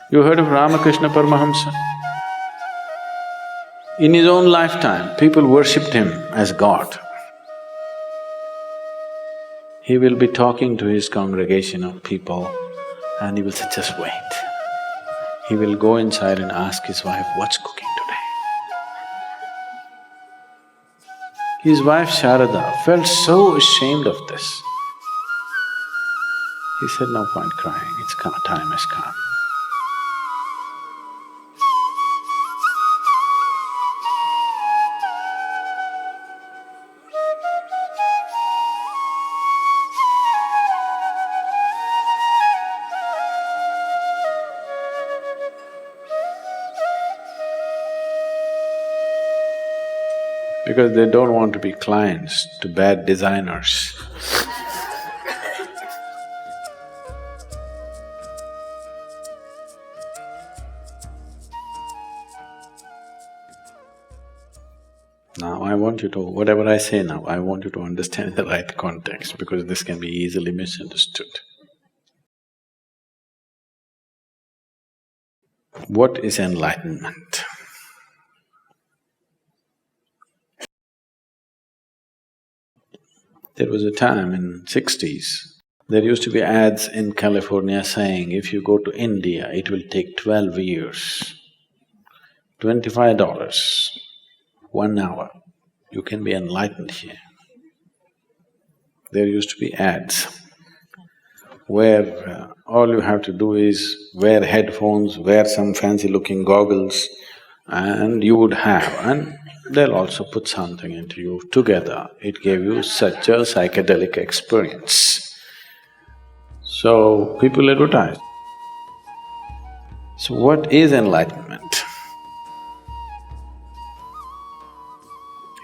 You heard of Ramakrishna Paramahamsa? In his own lifetime, people worshipped him as God. He will be talking to his congregation of people and he will say, just wait. He will go inside and ask his wife, what's cooking today? His wife Sharada felt so ashamed of this. He said, no point crying, time has come. Because they don't want to be clients to bad designers. Now I want you to… whatever I say now, I want you to understand the right context because this can be easily misunderstood. What is enlightenment? There was a time in 60s, there used to be ads in California saying, if you go to India, it will take 12 years, $25, 1 hour, you can be enlightened here. There used to be ads where all you have to do is wear headphones, wear some fancy-looking goggles, and you would have… and they'll also put something into you together. It gave you such a psychedelic experience. So, people advertise. So, what is enlightenment?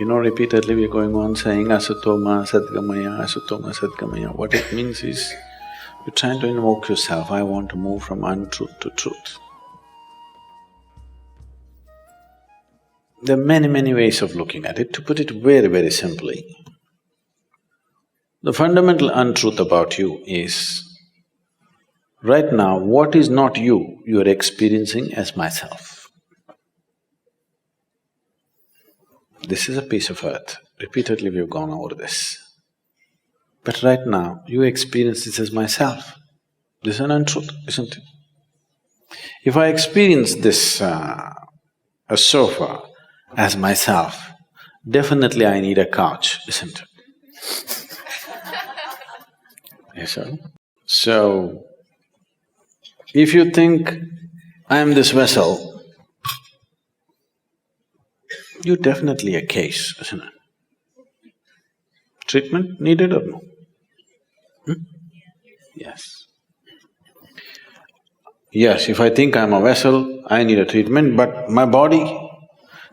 You know, repeatedly we're going on saying asatoma sadgamaya, asatoma sadgamaya. What it means is, you're trying to invoke yourself, I want to move from untruth to truth. There are many ways of looking at it. To put it very simply, the fundamental untruth about you is, right now, what is not you, you're experiencing as myself. This is a piece of earth. Repeatedly we've gone over this. But right now, you experience this as myself. This is an untruth, isn't it? If I experience this, a sofa as myself, definitely I need a couch, isn't it? Yes, sir? So, if you think, I am this vessel, you're definitely a case, isn't it? Treatment needed or no? Yes. Yes, if I think I'm a vessel, I need a treatment, but my body,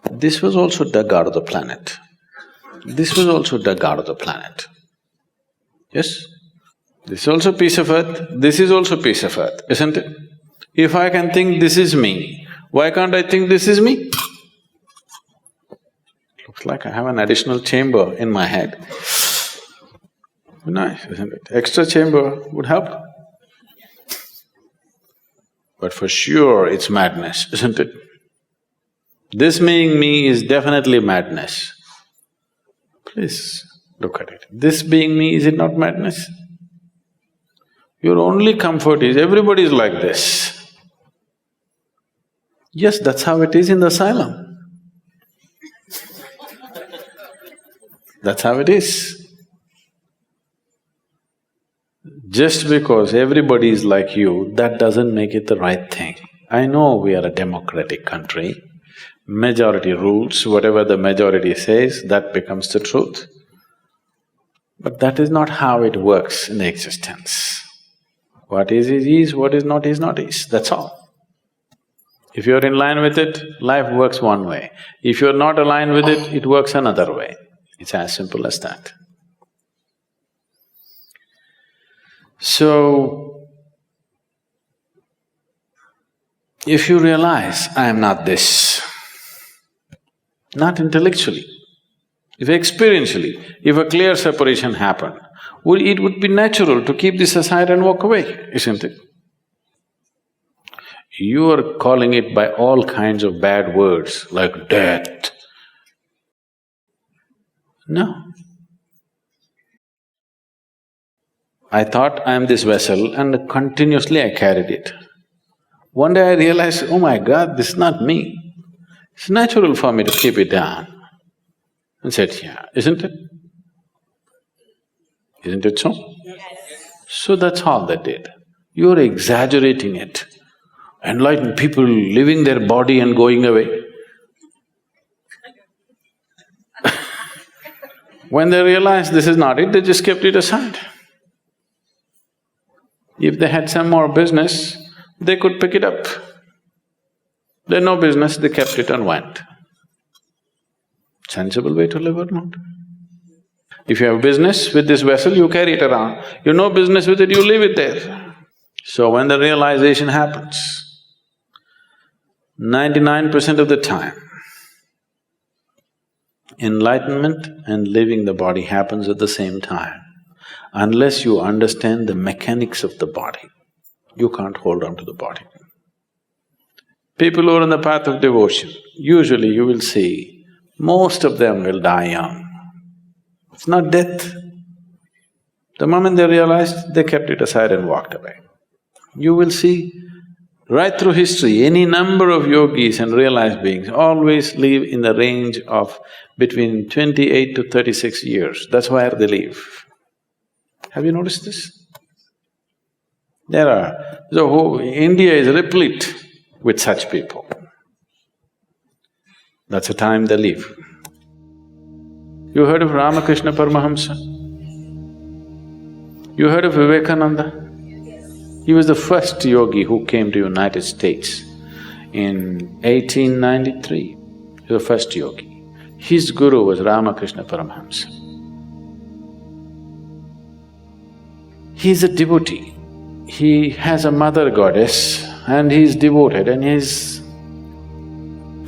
this was also dug out of the planet. This was also dug out of the planet. Yes? This is also a piece of earth, this is also a piece of earth, isn't it? If I can think this is me, why can't I think this is me? Looks like I have an additional chamber in my head. Nice, isn't it? Extra chamber would help. But for sure it's madness, isn't it? This being me is definitely madness. Please look at it. This being me, is it not madness? Your only comfort is everybody is like this. Yes, that's how it is in the asylum. That's how it is. Just because everybody is like you, that doesn't make it the right thing. I know we are a democratic country, majority rules, whatever the majority says, that becomes the truth. But that is not how it works in existence. What is, what is not, that's all. If you're in line with it, life works one way. If you're not aligned with it, it works another way. It's as simple as that. So, if you realize, I am not this, not intellectually, if experientially, if a clear separation happened, it would be natural to keep this aside and walk away, isn't it? You are calling it by all kinds of bad words like death. No. I thought I am this vessel and continuously I carried it. One day I realized, oh my God, this is not me. It's natural for me to keep it down. And said, yeah, isn't it? Isn't it so? So that's all they did. You're exaggerating it. Enlightened people leaving their body and going away. When they realized this is not it, they just kept it aside. If they had some more business, they could pick it up. They had no business, they kept it and went. Sensible way to live or not? If you have business with this vessel, you carry it around. You have no business with it, you leave it there. So when the realization happens, 99% of the time, enlightenment and leaving the body happens at the same time. Unless you understand the mechanics of the body, you can't hold on to the body. People who are on the path of devotion, usually you will see, most of them will die young. It's not death. The moment they realized, they kept it aside and walked away. You will see, right through history, any number of yogis and realized beings always live in the range of between 28 to 36 years. That's where they live. Have you noticed this? India is replete with such people. That's the time they live. You heard of Ramakrishna Paramahamsa? You heard of Vivekananda? He was the first yogi who came to United States in 1893. He was the first yogi. His guru was Ramakrishna Paramahamsa. He's a devotee. He has a mother goddess and he's devoted and he's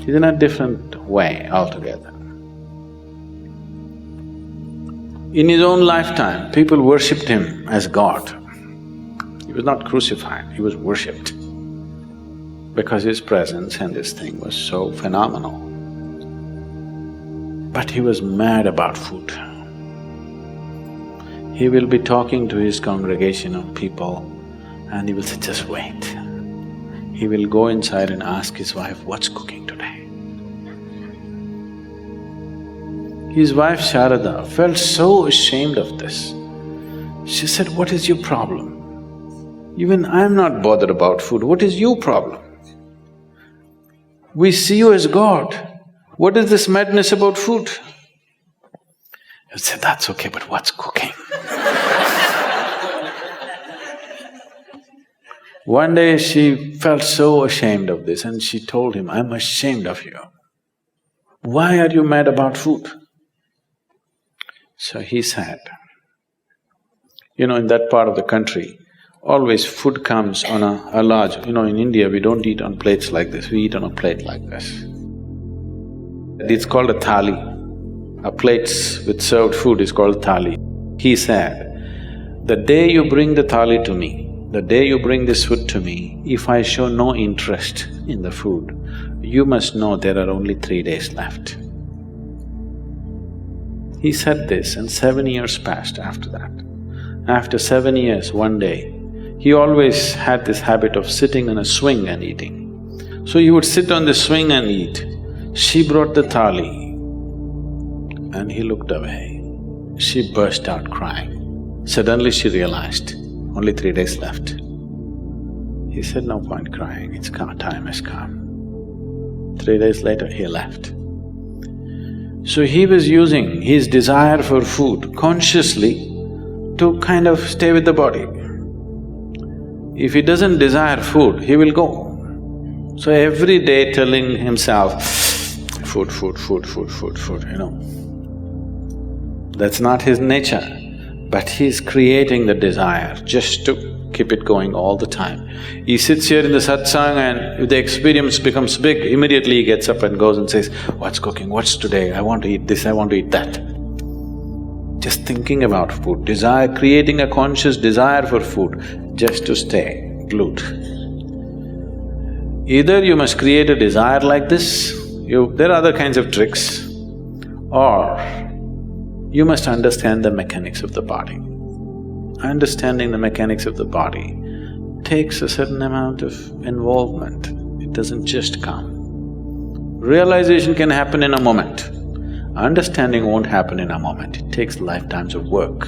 in a different way altogether. In his own lifetime, people worshipped him as God. He was not crucified, he was worshipped because his presence and this thing was so phenomenal. But he was mad about food. He will be talking to his congregation of people and he will say, just wait. He will go inside and ask his wife, what's cooking today? His wife Sharada felt so ashamed of this. She said, what is your problem? Even I'm not bothered about food, what is your problem? We see you as God, what is this madness about food? I said, that's okay, but what's cooking? One day she felt so ashamed of this and she told him, I'm ashamed of you. Why are you mad about food? So he said, in that part of the country, always food comes on a large… in India we don't eat on plates like this, we eat on a plate like this. It's called a thali. A plates with served food is called thali. He said, the day you bring the thali to me, the day you bring this food to me, if I show no interest in the food, you must know there are only 3 days left. He said this and 7 years passed after that. After 7 years, one day, he always had this habit of sitting on a swing and eating. So he would sit on the swing and eat. She brought the thali and he looked away. She burst out crying. Suddenly she realized, only 3 days left. He said, no point crying, it's come, time has come. 3 days later, he left. So he was using his desire for food consciously to kind of stay with the body. If he doesn't desire food, he will go. So every day telling himself, food, That's not his nature, but he's creating the desire just to keep it going all the time. He sits here in the satsang and if the experience becomes big, immediately he gets up and goes and says, what's cooking, what's today, I want to eat this, I want to eat that. Just thinking about food, desire, creating a conscious desire for food just to stay glued. Either you must create a desire like this, there are other kinds of tricks, or you must understand the mechanics of the body. Understanding the mechanics of the body takes a certain amount of involvement, it doesn't just come. Realization can happen in a moment. Understanding won't happen in a moment, it takes lifetimes of work.